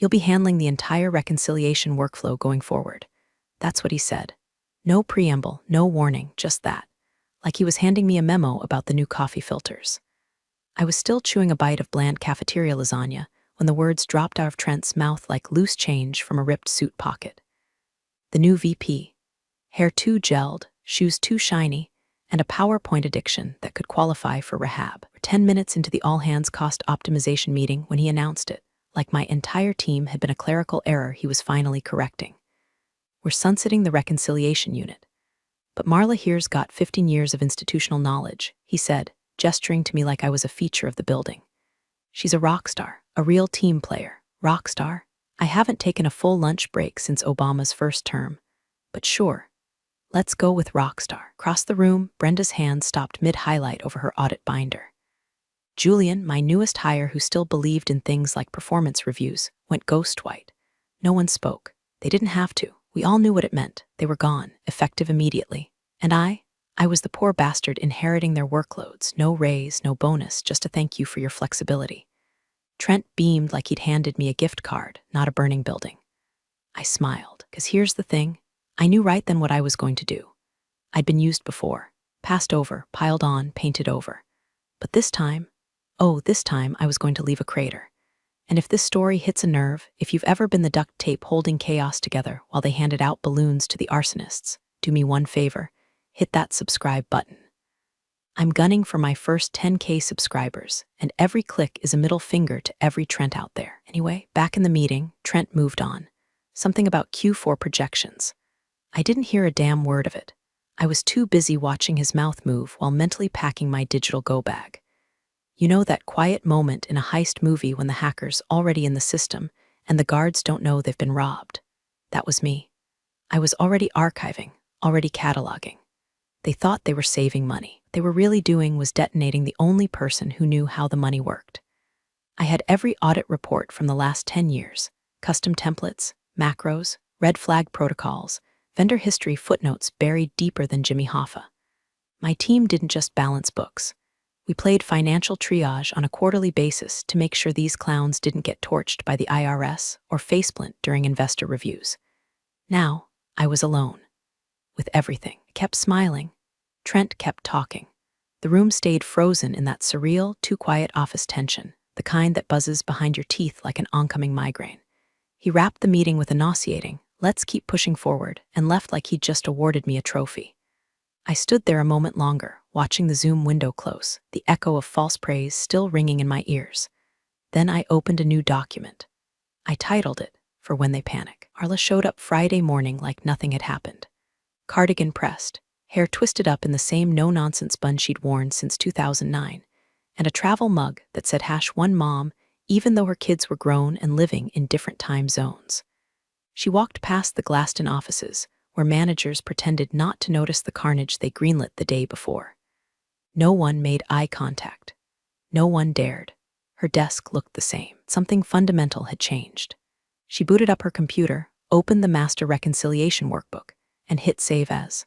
You'll be handling the entire reconciliation workflow going forward. That's what he said. No preamble, no warning, just that. Like he was handing me a memo about the new coffee filters. I was still chewing a bite of bland cafeteria lasagna when the words dropped out of Trent's mouth like loose change from a ripped suit pocket. The new VP. Hair too gelled, shoes too shiny, and a PowerPoint addiction that could qualify for rehab. 10 minutes into the all-hands cost optimization meeting when he announced it, like my entire team had been a clerical error he was finally correcting. We're sunsetting the reconciliation unit. But Marla here's got 15 years of institutional knowledge, he said, gesturing to me like I was a feature of the building. She's a rock star, a real team player. Rock star? I haven't taken a full lunch break since Obama's first term. But sure, let's go with rock star. Across the room, Brenda's hand stopped mid-highlight over her audit binder. Julian, my newest hire who still believed in things like performance reviews, went ghost white. No one spoke. They didn't have to. We all knew what it meant. They were gone, effective immediately. And I was the poor bastard inheriting their workloads. No raise, no bonus, just a thank you for your flexibility. Trent beamed like he'd handed me a gift card, not a burning building. I smiled, because here's the thing. I knew right then what I was going to do. I'd been used before, passed over, piled on, painted over. But this time I was going to leave a crater. And if this story hits a nerve, if you've ever been the duct tape holding chaos together while they handed out balloons to the arsonists, do me one favor, hit that subscribe button. I'm gunning for my first 10K subscribers, and every click is a middle finger to every Trent out there. Anyway, back in the meeting, Trent moved on. Something about Q4 projections. I didn't hear a damn word of it. I was too busy watching his mouth move while mentally packing my digital go bag. You know that quiet moment in a heist movie when the hacker's already in the system and the guards don't know they've been robbed? That was me. I was already archiving, already cataloging. They thought they were saving money. What they were really doing was detonating the only person who knew how the money worked. I had every audit report from the last 10 years, custom templates, macros, red flag protocols, vendor history footnotes buried deeper than Jimmy Hoffa. My team didn't just balance books. We played financial triage on a quarterly basis to make sure these clowns didn't get torched by the IRS or faceplint during investor reviews. Now, I was alone. With everything. I kept smiling. Trent kept talking. The room stayed frozen in that surreal, too-quiet office tension, the kind that buzzes behind your teeth like an oncoming migraine. He wrapped the meeting with a nauseating, "Let's keep pushing forward," and left like he'd just awarded me a trophy. I stood there a moment longer, watching the Zoom window close, the echo of false praise still ringing in my ears. Then I opened a new document. I titled it, "For When They Panic." Marla showed up Friday morning like nothing had happened. Cardigan pressed, hair twisted up in the same no-nonsense bun she'd worn since 2009, and a travel mug that said #1mom, even though her kids were grown and living in different time zones. She walked past the glassed-in offices, where managers pretended not to notice the carnage they greenlit the day before. No one made eye contact. No one dared. Her desk looked the same. Something fundamental had changed. She booted up her computer, opened the master reconciliation workbook, and hit save as.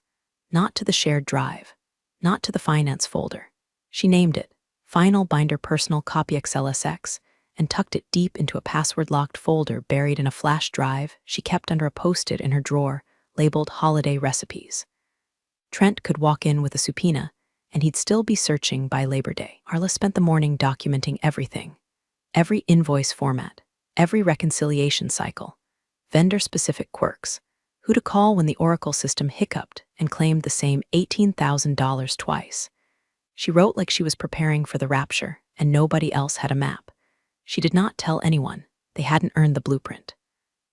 Not to the shared drive. Not to the finance folder. She named it, Final Binder Personal Copy XLSX, and tucked it deep into a password-locked folder buried in a flash drive she kept under a post-it in her drawer, labeled Holiday Recipes. Trent could walk in with a subpoena, and he'd still be searching by Labor Day. Marla spent the morning documenting everything. Every invoice format, every reconciliation cycle, vendor-specific quirks, who to call when the Oracle system hiccuped and claimed the same $18,000 twice. She wrote like she was preparing for the rapture, and nobody else had a map. She did not tell anyone. They hadn't earned the blueprint.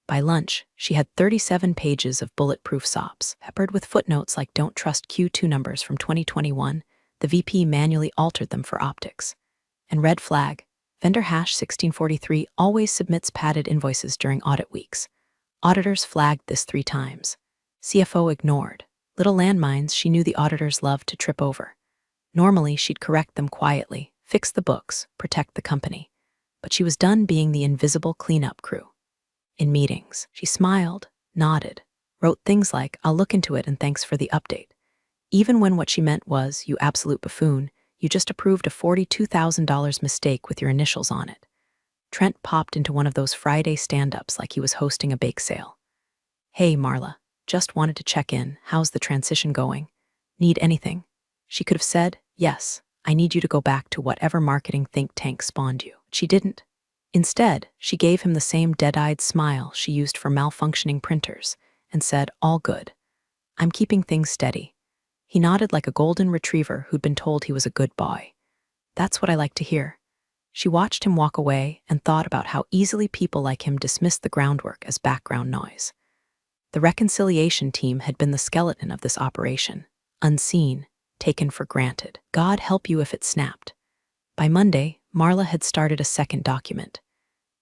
By lunch, she had 37 pages of bulletproof SOPs, peppered with footnotes like "Don't trust Q2 numbers from 2021, the VP manually altered them for optics." And red flag, vendor #1643 always submits padded invoices during audit weeks. Auditors flagged this 3 times. CFO ignored. Little landmines she knew the auditors loved to trip over. Normally, she'd correct them quietly, fix the books, protect the company. But she was done being the invisible cleanup crew. In meetings, she smiled, nodded, wrote things like, "I'll look into it and thanks for the update," even when what she meant was, "You absolute buffoon, you just approved a $42,000 mistake with your initials on it." Trent popped into one of those Friday stand-ups like he was hosting a bake sale. "Hey, Marla, just wanted to check in. How's the transition going? Need anything?" She could have said, "Yes, I need you to go back to whatever marketing think tank spawned you." She didn't. Instead, she gave him the same dead-eyed smile she used for malfunctioning printers and said, "All good. I'm keeping things steady." He nodded like a golden retriever who'd been told he was a good boy. "That's what I like to hear." She watched him walk away and thought about how easily people like him dismissed the groundwork as background noise. The reconciliation team had been the skeleton of this operation, unseen, taken for granted. God help you if it snapped. By Monday, Marla had started a second document.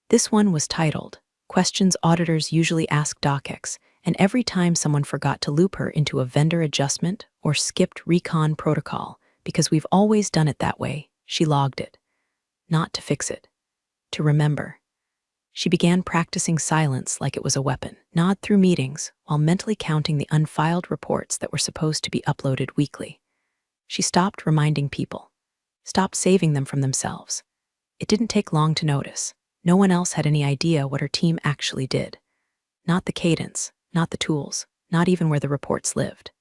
This one was titled, "Questions Auditors Usually Ask DocX," and every time someone forgot to loop her into a vendor adjustment or skipped recon protocol, because we've always done it that way, she logged it. Not to fix it. To remember. She began practicing silence like it was a weapon, nod through meetings while mentally counting the unfiled reports that were supposed to be uploaded weekly. She stopped reminding people, stopped saving them from themselves. It didn't take long to notice. No one else had any idea what her team actually did. Not the cadence, not the tools, not even where the reports lived.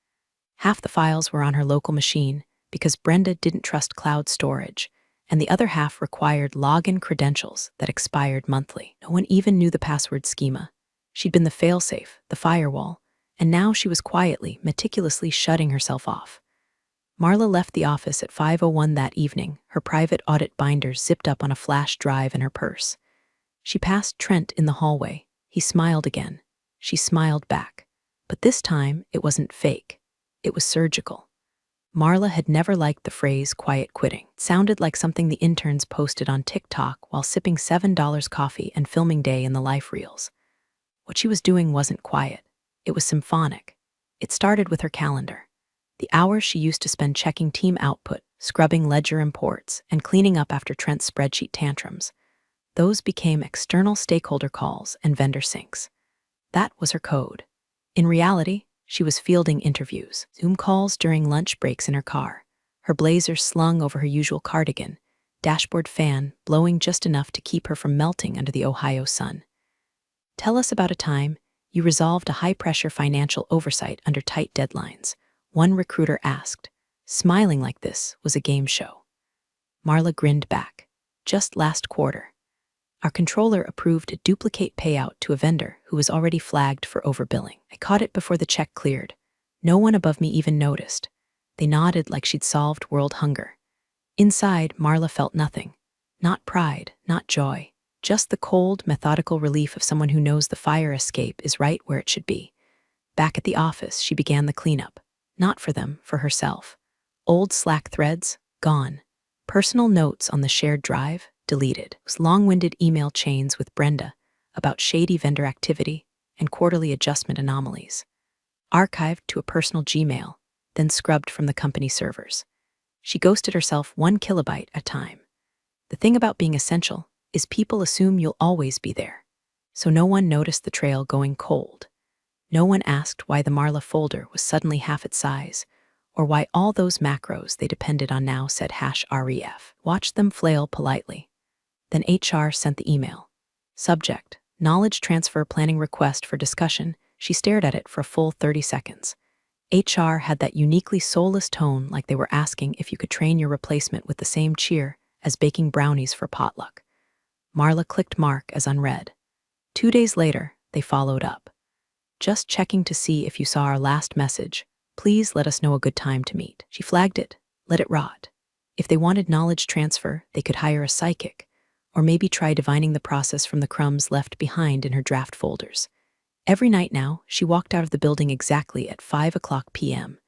Half the files were on her local machine because Brenda didn't trust cloud storage, and the other half required login credentials that expired monthly. No one even knew the password schema. She'd been the failsafe, the firewall, and now she was quietly, meticulously shutting herself off. Marla left the office at 5:01 that evening, her private audit binder zipped up on a flash drive in her purse. She passed Trent in the hallway. He smiled again. She smiled back. But this time, it wasn't fake. It was surgical. Marla had never liked the phrase quiet quitting. It sounded like something the interns posted on TikTok while sipping $7 coffee and filming day in the life reels. What she was doing wasn't quiet. It was symphonic. It started with her calendar. The hours she used to spend checking team output, scrubbing ledger imports, and cleaning up after Trent's spreadsheet tantrums. Those became external stakeholder calls and vendor syncs. That was her code. In reality, she was fielding interviews, Zoom calls during lunch breaks in her car, her blazer slung over her usual cardigan, dashboard fan blowing just enough to keep her from melting under the Ohio sun. "Tell us about a time you resolved a high-pressure financial oversight under tight deadlines," one recruiter asked. Smiling like this was a game show. Marla grinned back. "Just last quarter. Our controller approved a duplicate payout to a vendor who was already flagged for overbilling. I caught it before the check cleared. No one above me even noticed. They nodded like she'd solved world hunger." Inside, Marla felt nothing. Not pride, not joy. Just the cold, methodical relief of someone who knows the fire escape is right where it should be. Back at the office, she began the cleanup. Not for them, for herself. Old Slack threads, gone. Personal notes on the shared drive, deleted. It was long-winded email chains with Brenda about shady vendor activity and quarterly adjustment anomalies. Archived to a personal Gmail, then scrubbed from the company servers. She ghosted herself 1 kilobyte at a time. The thing about being essential is people assume you'll always be there. So no one noticed the trail going cold. No one asked why the Marla folder was suddenly half its size, or why all those macros they depended on now said #ref. Watched them flail politely. Then HR sent the email. Subject, knowledge transfer planning request for discussion. She stared at it for a full 30 seconds. HR had that uniquely soulless tone like they were asking if you could train your replacement with the same cheer as baking brownies for potluck. Marla clicked mark as unread. 2 days later, they followed up. "Just checking to see if you saw our last message. Please let us know a good time to meet." She flagged it. Let it rot. If they wanted knowledge transfer, they could hire a psychic, or maybe try divining the process from the crumbs left behind in her draft folders. Every night now, she walked out of the building exactly at 5:00 p.m.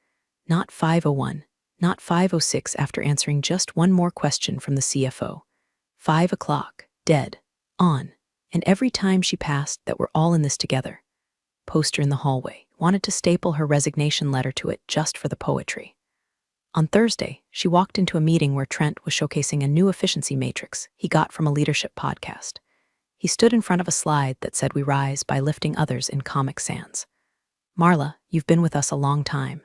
Not 5:01, not 5:06 after answering just one more question from the CFO. 5:00, dead, on. And every time she passed that we're all in this together. Poster in the hallway, wanted to staple her resignation letter to it just for the poetry. On Thursday, she walked into a meeting where Trent was showcasing a new efficiency matrix he got from a leadership podcast. He stood in front of a slide that said we rise by lifting others in Comic Sans. "Marla, you've been with us a long time.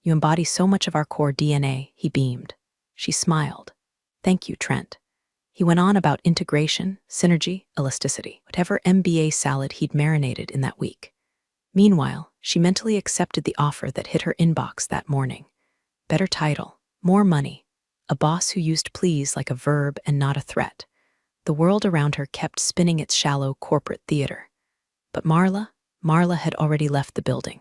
You embody so much of our core DNA," he beamed. She smiled. "Thank you, Trent." He went on about integration, synergy, elasticity, whatever MBA salad he'd marinated in that week. Meanwhile, she mentally accepted the offer that hit her inbox that morning. Better title, more money, a boss who used please like a verb and not a threat. The world around her kept spinning its shallow corporate theater. But Marla had already left the building.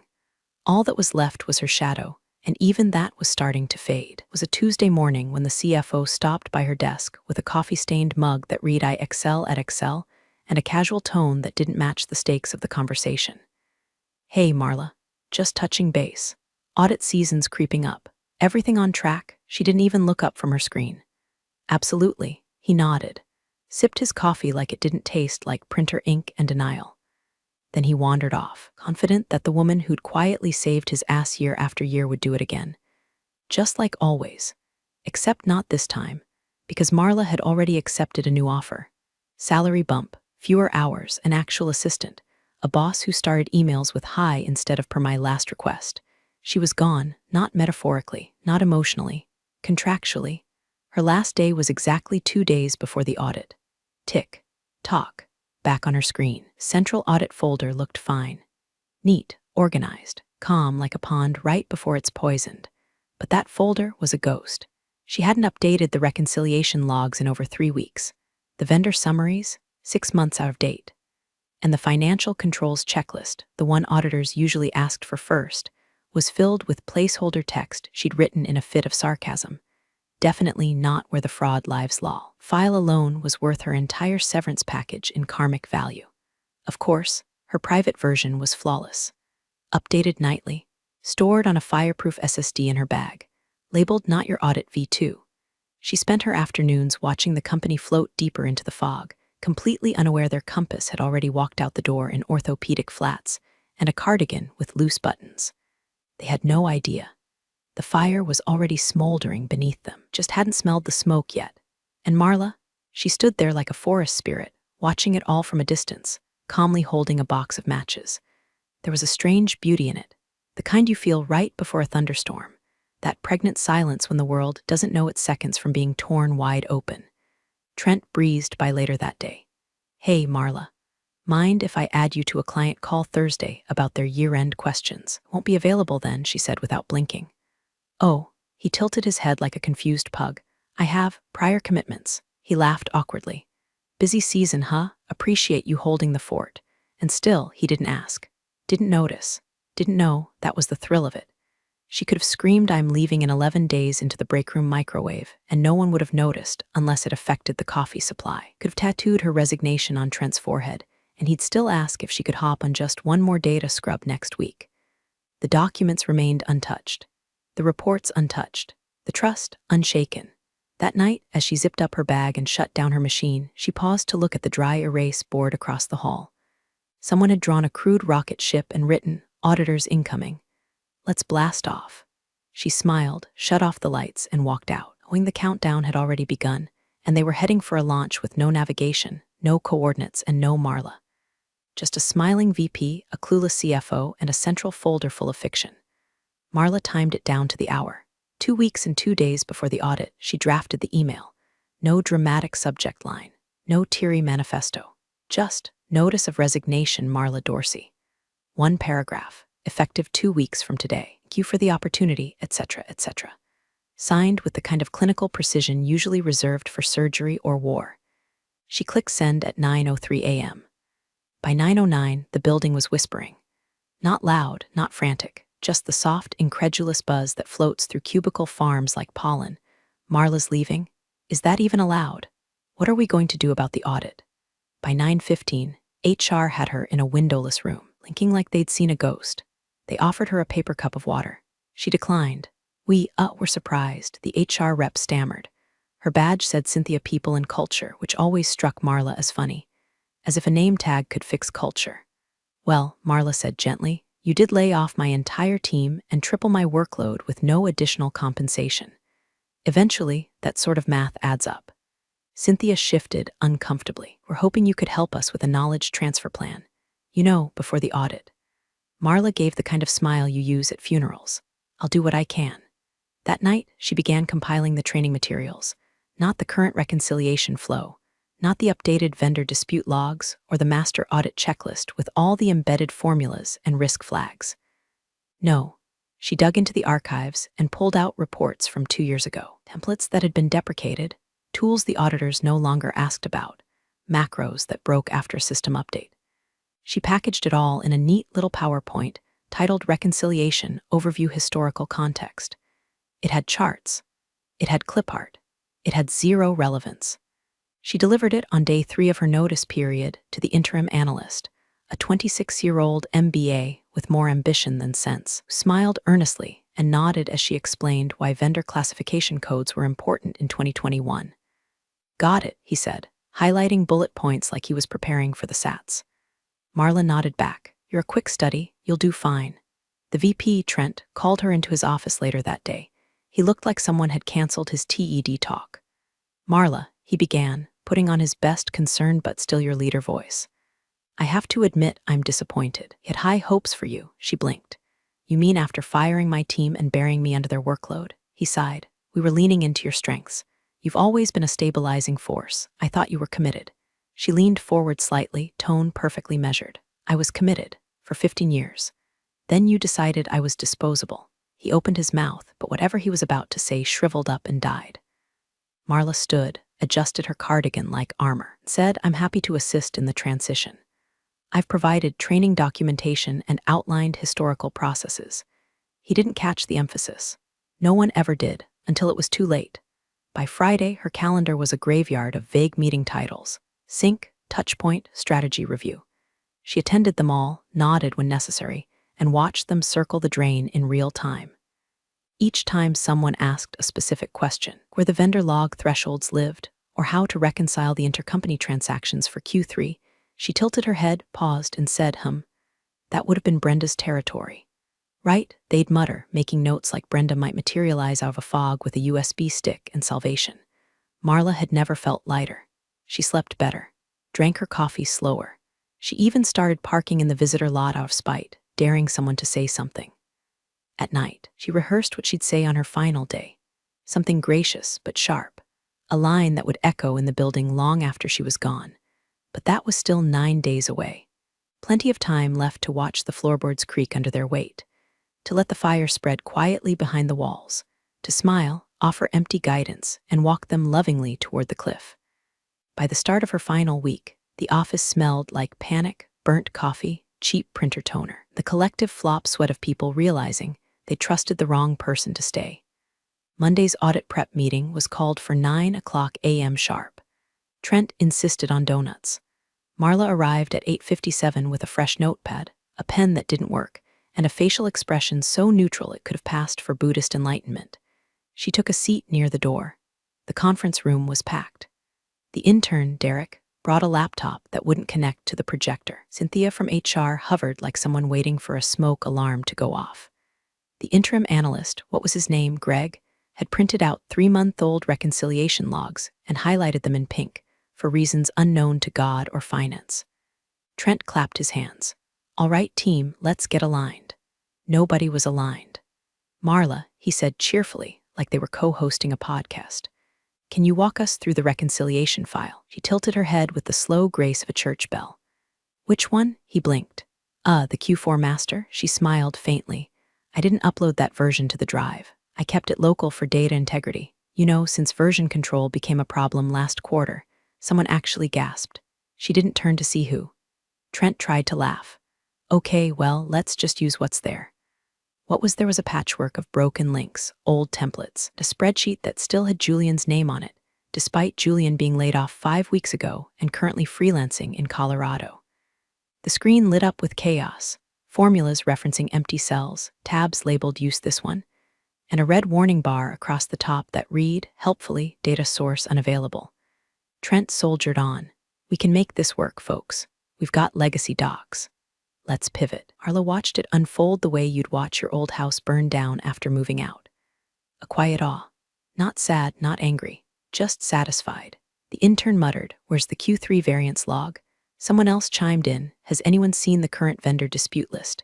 All that was left was her shadow, and even that was starting to fade. It was a Tuesday morning when the CFO stopped by her desk with a coffee-stained mug that read "I excel at Excel" and a casual tone that didn't match the stakes of the conversation. "Hey, Marla, just touching base. Audit season's creeping up. Everything on track?" She didn't even look up from her screen. "Absolutely," he nodded, sipped his coffee like it didn't taste like printer ink and denial. Then he wandered off, confident that the woman who'd quietly saved his ass year after year would do it again. Just like always. Except not this time, because Marla had already accepted a new offer. Salary bump, fewer hours, an actual assistant, a boss who started emails with "hi" instead of "per my last request." She was gone, not metaphorically, not emotionally, contractually. Her last day was exactly 2 days before the audit. Tick, tock. Back on her screen, central audit folder looked fine. Neat, organized, calm like a pond right before it's poisoned. But that folder was a ghost. She hadn't updated the reconciliation logs in over 3 weeks. The vendor summaries, 6 months out of date. And the financial controls checklist, the one auditors usually asked for first, was filled with placeholder text she'd written in a fit of sarcasm. Definitely not where the fraud lives, lol. File alone was worth her entire severance package in karmic value. Of course, her private version was flawless. Updated nightly, stored on a fireproof SSD in her bag, labeled "Not Your Audit V2." She spent her afternoons watching the company float deeper into the fog, completely unaware their compass had already walked out the door in orthopedic flats and a cardigan with loose buttons. They had no idea. The fire was already smoldering beneath them, just hadn't smelled the smoke yet. And Marla? She stood there like a forest spirit, watching it all from a distance, calmly holding a box of matches. There was a strange beauty in it, the kind you feel right before a thunderstorm, that pregnant silence when the world doesn't know its seconds from being torn wide open. Trent breezed by later that day. "Hey, Marla. Mind if I add you to a client call Thursday about their year-end questions? Won't be available then," she said without blinking. "Oh," he tilted his head like a confused pug. "I have prior commitments." He laughed awkwardly. "Busy season, huh? Appreciate you holding the fort." And still, he didn't ask. Didn't notice. Didn't know that was the thrill of it. She could have screamed "I'm leaving in 11 days" into the break room microwave, and no one would have noticed unless it affected the coffee supply. Could have tattooed her resignation on Trent's forehead, and he'd still ask if she could hop on just one more day to scrub next week. The documents remained untouched. The reports untouched. The trust unshaken. That night, as she zipped up her bag and shut down her machine, she paused to look at the dry erase board across the hall. Someone had drawn a crude rocket ship and written, "Auditors incoming." Let's blast off. She smiled, shut off the lights, and walked out, knowing the countdown had already begun, and they were heading for a launch with no navigation, no coordinates, and no Marla. Just a smiling VP, a clueless CFO, and a central folder full of fiction. Marla timed it down to the hour. 2 weeks and 2 days before the audit, she drafted the email. No dramatic subject line, no teary manifesto, just "Notice of Resignation, Marla Dorsey." One paragraph, effective 2 weeks from today. Thank you for the opportunity, etc., etc. Signed with the kind of clinical precision usually reserved for surgery or war. She clicked send at 9:03 a.m. By 9:09, the building was whispering. Not loud, not frantic, just the soft, incredulous buzz that floats through cubicle farms like pollen. Marla's leaving? Is that even allowed? What are we going to do about the audit? By 9:15, HR had her in a windowless room, blinking like they'd seen a ghost. They offered her a paper cup of water. She declined. We were surprised," the HR rep stammered. Her badge said Cynthia People and Culture, which always struck Marla as funny. As if a name tag could fix culture. "Well," Marla said gently, "you did lay off my entire team and triple my workload with no additional compensation. Eventually, that sort of math adds up." Cynthia shifted uncomfortably. "We're hoping you could help us with a knowledge transfer plan. You know, before the audit." Marla gave the kind of smile you use at funerals. "I'll do what I can." That night, she began compiling the training materials. not the current reconciliation flow, not the updated vendor dispute logs or the master audit checklist with all the embedded formulas and risk flags. No, she dug into the archives and pulled out reports from 2 years ago, templates that had been deprecated, tools the auditors no longer asked about, macros that broke after a system update. She packaged it all in a neat little PowerPoint titled Reconciliation Overview Historical Context. It had charts. It had clip art. It had zero relevance. She delivered it on day 3 of her notice period to the interim analyst, a 26-year-old MBA with more ambition than sense, who smiled earnestly and nodded as she explained why vendor classification codes were important in 2021. Got it, he said, highlighting bullet points like he was preparing for the SATs. Marla nodded back. You're a quick study, you'll do fine. The VP, Trent, called her into his office later that day. He looked like someone had canceled his TED talk. Marla, he began, putting on his best concerned but still your leader voice. I have to admit I'm disappointed. He had high hopes for you, she blinked. You mean after firing my team and burying me under their workload? He sighed. We were leaning into your strengths. You've always been a stabilizing force. I thought you were committed. She leaned forward slightly, tone perfectly measured. I was committed, for 15 years. Then you decided I was disposable. He opened his mouth, but whatever he was about to say shriveled up and died. Marla stood, adjusted her cardigan like armor, and said, I'm happy to assist in the transition. I've provided training documentation and outlined historical processes. He didn't catch the emphasis. No one ever did, until it was too late. By Friday, her calendar was a graveyard of vague meeting titles. Sync, Touchpoint, Strategy Review. She attended them all, nodded when necessary, and watched them circle the drain in real time. Each time someone asked a specific question, where the vendor log thresholds lived, or how to reconcile the intercompany transactions for Q3, she tilted her head, paused, and said, that would have been Brenda's territory. Right, they'd mutter, making notes like Brenda might materialize out of a fog with a USB stick and salvation. Marla had never felt lighter. She slept better, drank her coffee slower. She even started parking in the visitor lot out of spite, daring someone to say something. At night, she rehearsed what she'd say on her final day. Something gracious but sharp. A line that would echo in the building long after she was gone. But that was still 9 days away. Plenty of time left to watch the floorboards creak under their weight, to let the fire spread quietly behind the walls, to smile, offer empty guidance, and walk them lovingly toward the cliff. By the start of her final week, the office smelled like panic, burnt coffee, cheap printer toner, the collective flop sweat of people realizing they trusted the wrong person to stay. Monday's audit prep meeting was called for 9:00 a.m. sharp. Trent insisted on donuts. Marla arrived at 8:57 with a fresh notepad, a pen that didn't work, and a facial expression so neutral it could have passed for Buddhist enlightenment. She took a seat near the door. The conference room was packed. The intern, Derek, brought a laptop that wouldn't connect to the projector. Cynthia from HR hovered like someone waiting for a smoke alarm to go off. The interim analyst, what was his name, Greg, had printed out 3-month-old reconciliation logs and highlighted them in pink, for reasons unknown to God or finance. Trent clapped his hands. All right, team, let's get aligned. Nobody was aligned. Marla, he said cheerfully, like they were co-hosting a podcast. Can you walk us through the reconciliation file? She tilted her head with the slow grace of a church bell. Which one? He blinked. The Q4 master, she smiled faintly. I didn't upload that version to the drive. I kept it local for data integrity. You know, since version control became a problem last quarter, someone actually gasped. She didn't turn to see who. Trent tried to laugh. Okay, well, let's just use what's there. What was there was a patchwork of broken links, old templates, a spreadsheet that still had Julian's name on it, despite Julian being laid off 5 weeks ago and currently freelancing in Colorado. The screen lit up with chaos, formulas referencing empty cells, tabs labeled use this one, and a red warning bar across the top that read, helpfully, data source unavailable. Trent soldiered on. We can make this work, folks. We've got legacy docs. Let's pivot. Marla watched it unfold the way you'd watch your old house burn down after moving out. A quiet awe. Not sad, not angry, just satisfied. The intern muttered, where's the Q3 variance log? Someone else chimed in, has anyone seen the current vendor dispute list?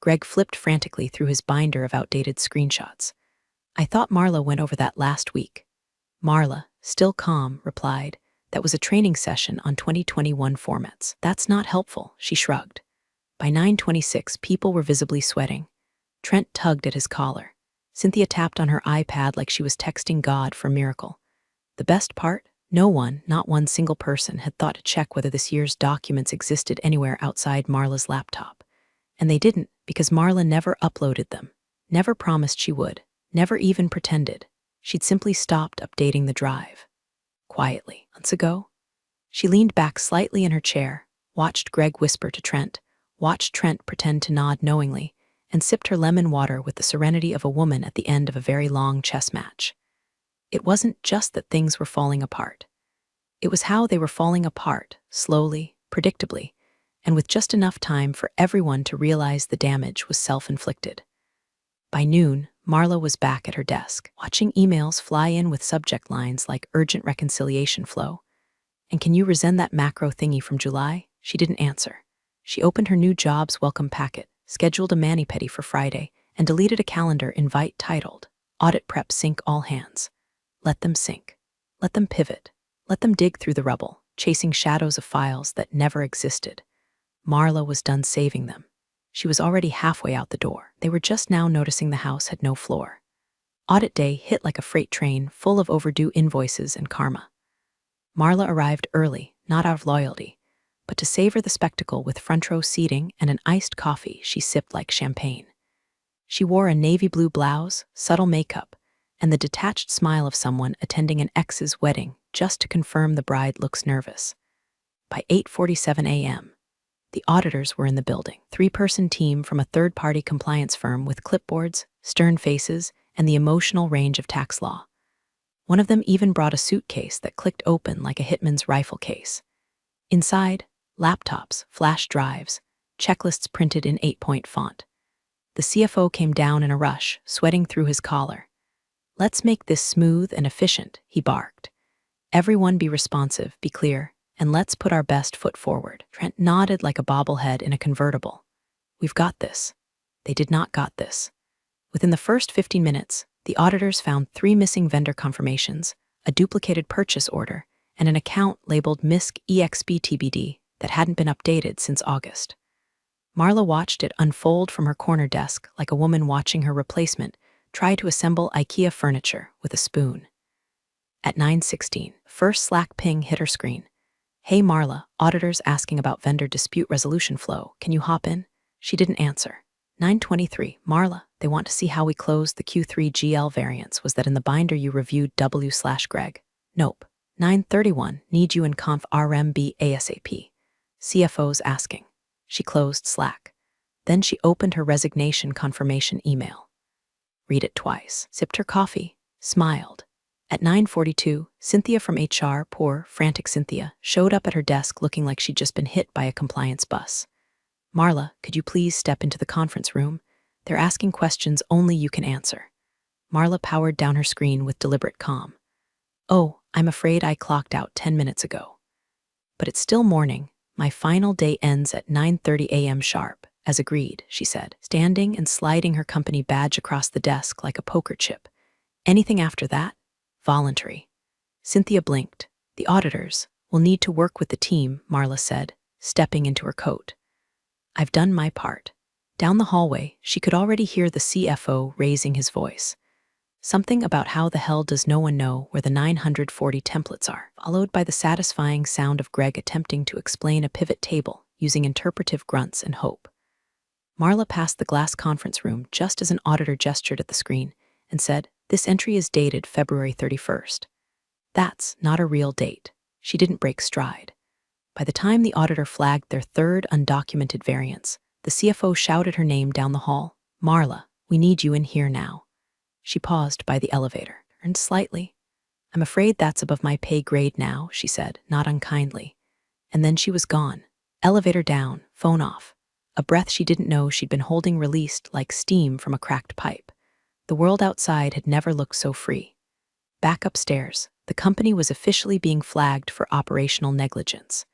Greg flipped frantically through his binder of outdated screenshots. I thought Marla went over that last week. Marla, still calm, replied, "That was a training session on 2021 formats. That's not helpful," she shrugged. By 9:26, people were visibly sweating. Trent tugged at his collar. Cynthia tapped on her iPad like she was texting God for a miracle. The best part? No one, not one single person, had thought to check whether this year's documents existed anywhere outside Marla's laptop. And they didn't, because Marla never uploaded them, never promised she would, never even pretended. She'd simply stopped updating the drive. Quietly, months ago. She leaned back slightly in her chair, watched Greg whisper to Trent, watched Trent pretend to nod knowingly, and sipped her lemon water with the serenity of a woman at the end of a very long chess match. It wasn't just that things were falling apart. It was how they were falling apart, slowly, predictably, and with just enough time for everyone to realize the damage was self-inflicted. By noon, Marla was back at her desk, watching emails fly in with subject lines like urgent reconciliation flow. "And can you resend that macro thingy from July?" She didn't answer. She opened her new job's welcome packet, scheduled a mani-pedi for Friday, and deleted a calendar invite titled, "Audit Prep Sync All Hands." Let them sink. Let them pivot. Let them dig through the rubble, chasing shadows of files that never existed. Marla was done saving them. She was already halfway out the door. They were just now noticing the house had no floor. Audit day hit like a freight train full of overdue invoices and karma. Marla arrived early, not out of loyalty, but to savor the spectacle with front row seating and an iced coffee she sipped like champagne. She wore a navy blue blouse, subtle makeup, and the detached smile of someone attending an ex's wedding just to confirm the bride looks nervous. By 8:47 a.m., the auditors were in the building, three-person team from a third-party compliance firm with clipboards, stern faces, and the emotional range of tax law. One of them even brought a suitcase that clicked open like a hitman's rifle case. Inside, laptops, flash drives, checklists printed in 8-point font. The CFO came down in a rush, sweating through his collar. "Let's make this smooth and efficient," he barked. "Everyone be responsive, be clear, and let's put our best foot forward." Trent nodded like a bobblehead in a convertible. "We've got this." They did not got this. Within the first 15 minutes, the auditors found 3 missing vendor confirmations, a duplicated purchase order, and an account labeled MISC EXP that hadn't been updated since August. Marla watched it unfold from her corner desk like a woman watching her replacement try to assemble IKEA furniture with a spoon. At 9:16, first Slack ping hit her screen. "Hey Marla, auditors asking about vendor dispute resolution flow. Can you hop in?" She didn't answer. 9:23, "Marla, they want to see how we closed the Q3 GL variance. Was that in the binder you reviewed W/Greg?" "Nope." 9:31, "Need you in conf RMB ASAP." CFO's asking. She closed Slack. Then she opened her resignation confirmation email. Read it twice, sipped her coffee, smiled. At 9:42, Cynthia from HR, poor, frantic Cynthia, showed up at her desk looking like she'd just been hit by a compliance bus. "Marla, could you please step into the conference room? They're asking questions only you can answer." Marla powered down her screen with deliberate calm. "Oh, I'm afraid I clocked out 10 minutes ago. But it's still morning. My final day ends at 9:30 a.m. sharp, as agreed," she said, standing and sliding her company badge across the desk like a poker chip. "Anything after that? Voluntary." Cynthia blinked. "The auditors will need to work with the team," Marla said, stepping into her coat. "I've done my part." Down the hallway, she could already hear the CFO raising his voice. Something about how the hell does no one know where the 940 templates are, followed by the satisfying sound of Greg attempting to explain a pivot table using interpretive grunts and hope. Marla passed the glass conference room just as an auditor gestured at the screen and said, "This entry is dated February 31st. That's not a real date." She didn't break stride. By the time the auditor flagged their third undocumented variance, the CFO shouted her name down the hall. "Marla, we need you in here now." She paused by the elevator, turned slightly. "I'm afraid that's above my pay grade now," she said, not unkindly. And then she was gone. Elevator down, phone off. A breath she didn't know she'd been holding released like steam from a cracked pipe. The world outside had never looked so free. Back upstairs, the company was officially being flagged for operational negligence.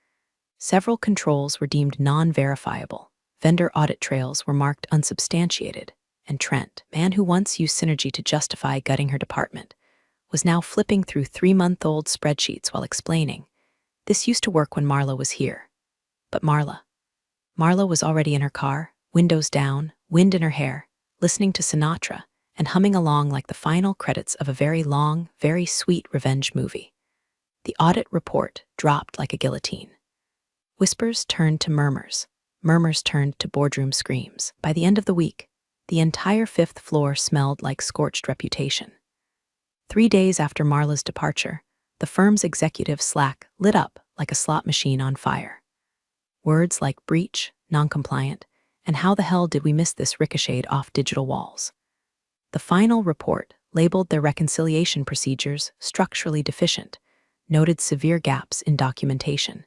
Several controls were deemed non-verifiable. Vendor audit trails were marked unsubstantiated. And Trent, man who once used synergy to justify gutting her department, was now flipping through 3-month-old spreadsheets while explaining, "This used to work when Marla was here." But Marla was already in her car, windows down, wind in her hair, listening to Sinatra and humming along like the final credits of a very long, very sweet revenge movie. The audit report dropped like a guillotine. Whispers turned to murmurs. Murmurs turned to boardroom screams. By the end of the week, the entire 5th floor smelled like scorched reputation. 3 days after Marla's departure, the firm's executive Slack lit up like a slot machine on fire. Words like breach, non-compliant, and how the hell did we miss this ricocheted off digital walls. The final report labeled their reconciliation procedures structurally deficient, noted severe gaps in documentation,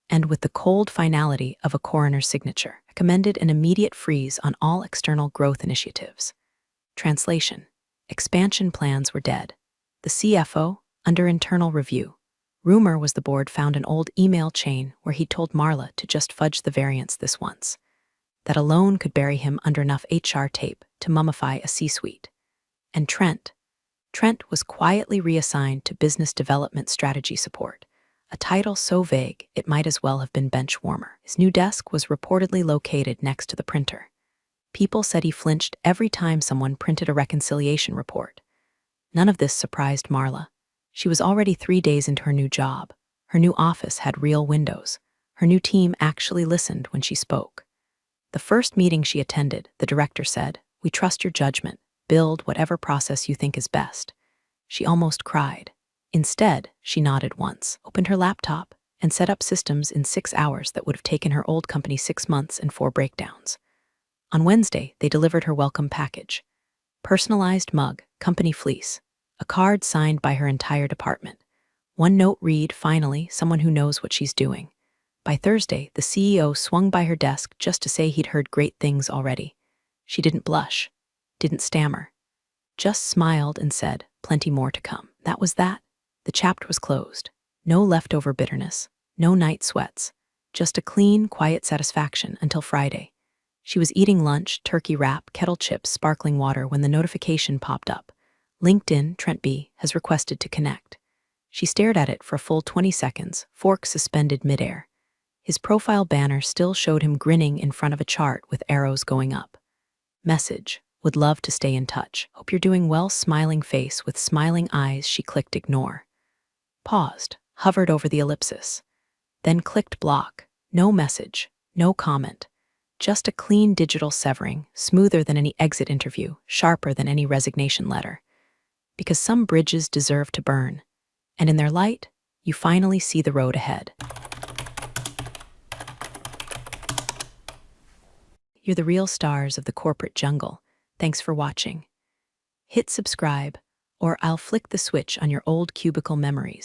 and with the cold finality of a coroner's signature, recommended an immediate freeze on all external growth initiatives. Translation: expansion plans were dead. The CFO, under internal review. Rumor was the board found an old email chain where he told Marla to just fudge the variance this once. That alone could bury him under enough HR tape to mummify a C-suite. And Trent was quietly reassigned to business development strategy support, a title so vague it might as well have been bench warmer. His new desk was reportedly located next to the printer. People said he flinched every time someone printed a reconciliation report. None of this surprised Marla. She was already 3 days into her new job. Her new office had real windows. Her new team actually listened when she spoke. The first meeting she attended, the director said, "We trust your judgment. Build whatever process you think is best." She almost cried. Instead, she nodded once, opened her laptop, and set up systems in 6 hours that would have taken her old company 6 months and 4 breakdowns. On Wednesday, they delivered her welcome package. Personalized mug, company fleece, a card signed by her entire department. One note read, "Finally, someone who knows what she's doing." By Thursday, the CEO swung by her desk just to say he'd heard great things already. She didn't blush, didn't stammer, just smiled and said, "Plenty more to come." That was that. The chapter was closed. No leftover bitterness, no night sweats, just a clean, quiet satisfaction until Friday. She was eating lunch, turkey wrap, kettle chips, sparkling water when the notification popped up. LinkedIn, Trent B. has requested to connect. She stared at it for a full 20 seconds, fork suspended midair. His profile banner still showed him grinning in front of a chart with arrows going up. Message: would love to stay in touch. Hope you're doing well. Smiling face with smiling eyes. She clicked ignore. Paused, hovered over the ellipsis. Then clicked block. No message, no comment. Just a clean digital severing, smoother than any exit interview, sharper than any resignation letter. Because some bridges deserve to burn, and in their light, you finally see the road ahead. You're the real stars of the corporate jungle. Thanks for watching. Hit subscribe, or I'll flick the switch on your old cubicle memories.